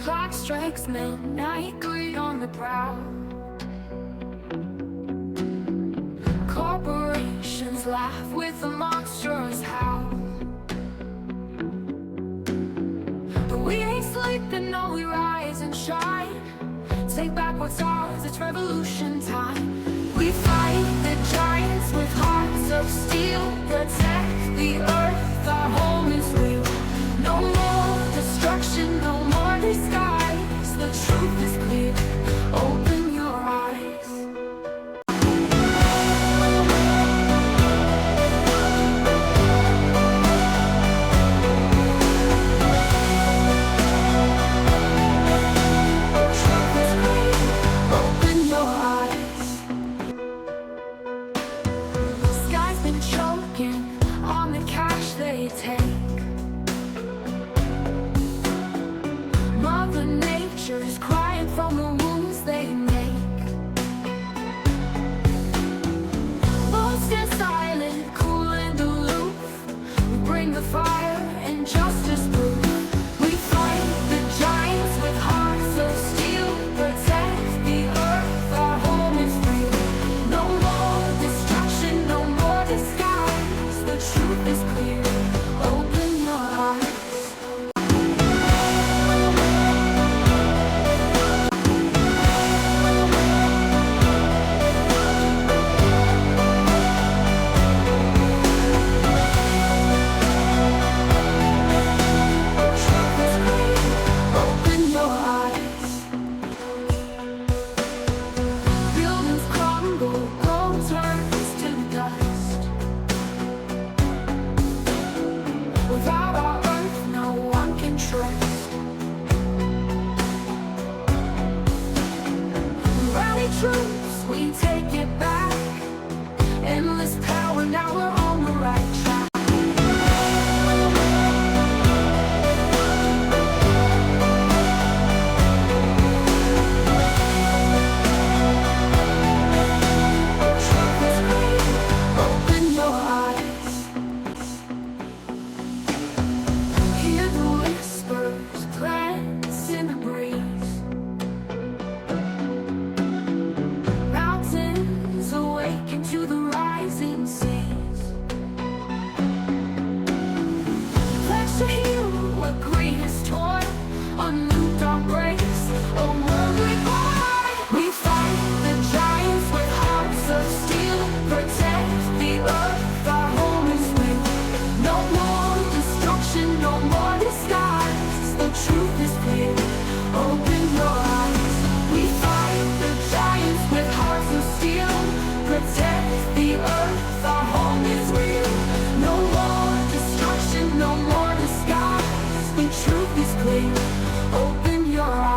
clock strikes midnight, greed on the prowl. Corporations laugh with a monstrous howl. But we ain't sleeping, no, we rise and shine. Take back what's ours, it's revolution time. We fight the giants with hearts of steel. Protect the earth, our home is real. No more destruction, no more disguise. The truth is clear, open your eyes. On the cash they take, Mother Nature is crying from the wounds they make. We'll stand silent, cool and aloof. We bring the fire and justice proof. We fight the giants with hearts of steel. Protect the earth, our home is real. No more destruction, no more disguise. The truth is clear, open your eyes. Open your eyes. Buildings crumble, gold turns to dust. Without our earth, no one can trust. Rally troops, we take it back. Endless power, now we're on the right track. Open your eyes. Hear the whispers, glance in the breeze. Mountains awaken to the rising seas. Pledge to heal what greed has torn. A new dawn breaks, a world reborn. We fight the giants with hearts of steel. Protect the earth, our home is real. No more destruction, no more disguise. The truth is clear, open your eyes. We fight the giants with hearts of steel. Protect the earth, our home is real. No more destruction, no more disguise. The truth is clear, open your eyes.